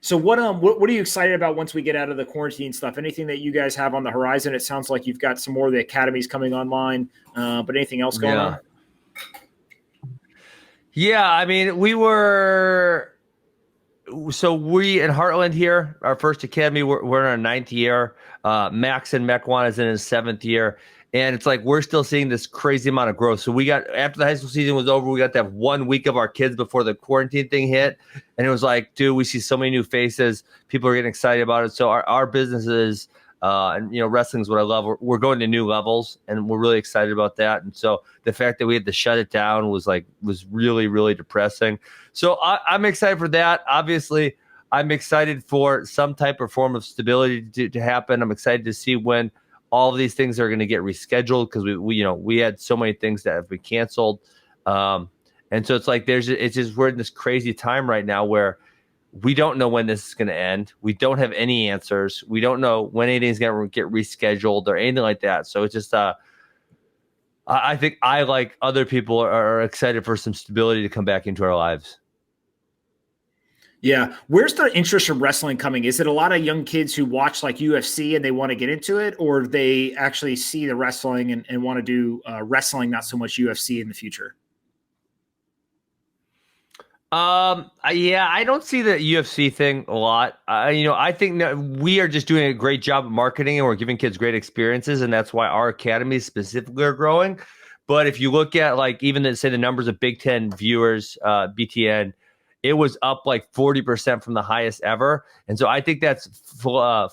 So what are you excited about once we get out of the quarantine stuff? Anything that you guys have on the horizon? It sounds like you've got some more of the academies coming online, but anything else going on? Yeah, I mean, we in Heartland here, our first academy, we're in our 9th year. Max and Mekwan is in his 7th year. And it's like we're still seeing this crazy amount of growth. So we got, after the high school season was over, we got to have 1 week of our kids before the quarantine thing hit. And it was like, dude, we see so many new faces. People are getting excited about it. So our businesses, and wrestling is what I love. We're going to new levels, and we're really excited about that. And so the fact that we had to shut it down was really, really depressing. So I'm excited for that. Obviously, I'm excited for some type of form of stability to happen. I'm excited to see when all of these things are going to get rescheduled, because we had so many things that have been canceled. And so it's like we're in this crazy time right now where we don't know when this is going to end. We don't have any answers. We don't know when anything's going to get rescheduled or anything like that. So it's just, I think I, like other people, are excited for some stability to come back into our lives. Yeah. Where's the interest in wrestling coming? Is it a lot of young kids who watch like UFC and they want to get into it, or they actually see the wrestling and want to do wrestling, not so much UFC in the future? Yeah, I don't see the UFC thing a lot. I think that we are just doing a great job of marketing, and we're giving kids great experiences, and that's why our academies specifically are growing. But if you look at even the numbers of Big Ten viewers, BTN, it was up like 40% from the highest ever. And so I think that's Flow,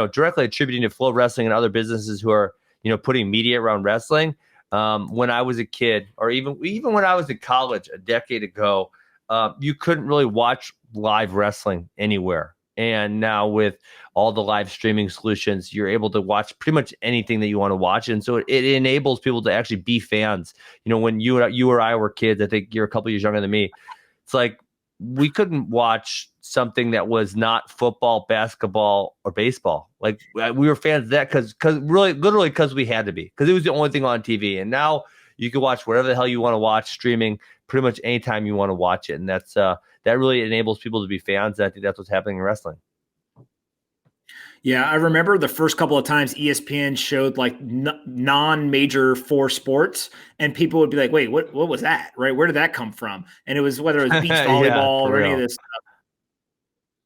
directly attributing to Flow Wrestling and other businesses who are, putting media around wrestling. When I was a kid, or even when I was in college a decade ago, you couldn't really watch live wrestling anywhere. And now with all the live streaming solutions, you're able to watch pretty much anything that you want to watch. And so it enables people to actually be fans. When you or I were kids, I think you're a couple years younger than me. It's like we couldn't watch something that was not football, basketball, or baseball. Like we were fans of that because we had to be, because it was the only thing on TV. And now you can watch whatever the hell you want to watch streaming pretty much anytime you want to watch it. And that's that really enables people to be fans. And I think that's what's happening in wrestling. Yeah, I remember the first couple of times ESPN showed like non-major 4 sports, and people would be like, "Wait, what was that? Right? Where did that come from?" And it was whether it was beach volleyball or any of this stuff.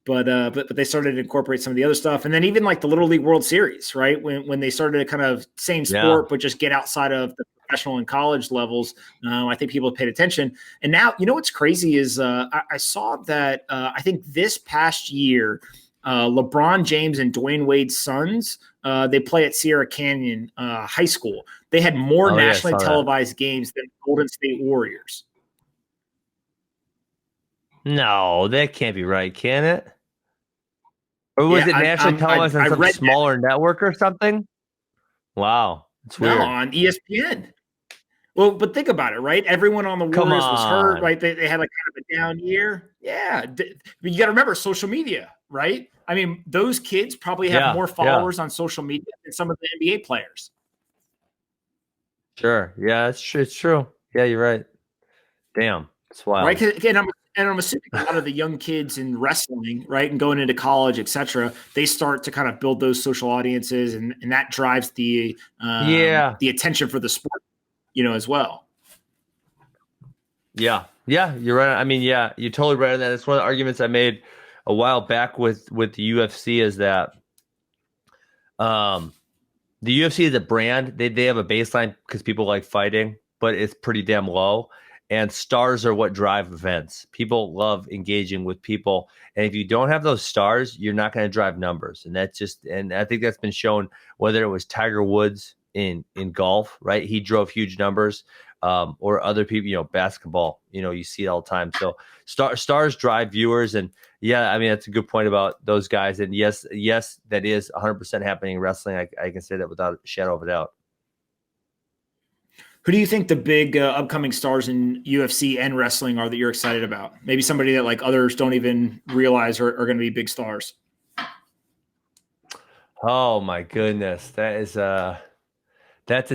But they started to incorporate some of the other stuff, and then even like the Little League World Series, right? When they started to kind of same sport, but just get outside of the professional and college levels, I think people paid attention. And now, what's crazy is I saw that I think this past year, LeBron James and Dwayne Wade's sons, they play at Sierra Canyon High School. They had more nationally televised games than Golden State Warriors. No, that can't be right, can it? Or was it nationally televised on some smaller network or something? Wow, it's weird. No, on ESPN. Well, but think about it, right? Everyone on the Warriors was hurt, right? They had like kind of a down year. Yeah, you got to remember social media, right? I mean, those kids probably have more followers on social media than some of the NBA players. Sure. Yeah, it's true. Yeah, you're right. Damn, it's wild. Right? Again, I'm assuming a lot of the young kids in wrestling, right, and going into college, et cetera, they start to kind of build those social audiences, and that drives the attention for the sport, as well. Yeah, you're right. I mean, yeah, you're totally right on that. It's one of the arguments I made a while back with the UFC is that the UFC is a brand. They have a baseline because people like fighting, but it's pretty damn low. And stars are what drive events. People love engaging with people. And if you don't have those stars, you're not going to drive numbers. And I think that's been shown, whether it was Tiger Woods in golf, right? He drove huge numbers, or other people, basketball, you see it all the time. So stars drive viewers. And yeah, I mean, that's a good point about those guys. And yes, that is 100% happening in wrestling. I can say that without a shadow of a doubt. Who do you think the big upcoming stars in UFC and wrestling are that you're excited about? Maybe somebody that like others don't even realize are going to be big stars. Oh my goodness, that's a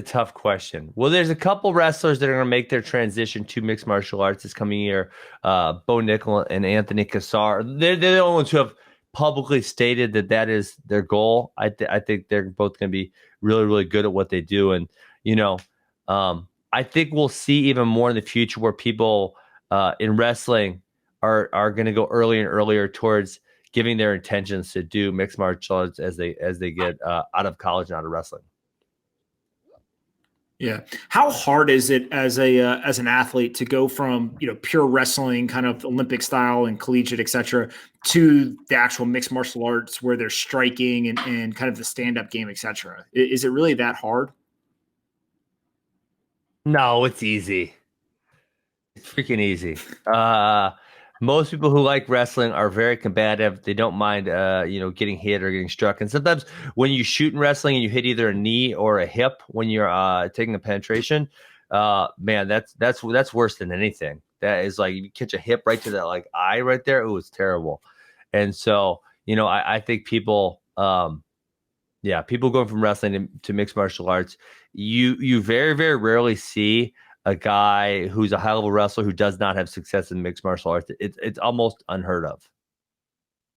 tough question. Well, there's a couple wrestlers that are going to make their transition to mixed martial arts this coming year. Bo Nickel and Anthony Cassar. They're the only ones who have publicly stated that that is their goal. I think they're both going to be really, really good at what they do. And, you know, I think we'll see even more in the future where people in wrestling are going to go earlier and earlier towards giving their intentions to do mixed martial arts as they get out of college and out of wrestling. Yeah. How hard is it as an athlete to go from, pure wrestling, kind of Olympic style and collegiate, et cetera, to the actual mixed martial arts where they're striking and kind of the stand-up game, et cetera? Is it really that hard? No, it's easy. It's freaking easy. Most people who like wrestling are very combative. They don't mind, getting hit or getting struck. And sometimes when you shoot in wrestling and you hit either a knee or a hip when you're taking a penetration, man, that's worse than anything. That is like you catch a hip right to that like eye right there. It was terrible. And so, I think people, people going from wrestling to mixed martial arts, you very, very rarely see a guy who's a high level wrestler who does not have success in mixed martial arts. It's almost unheard of.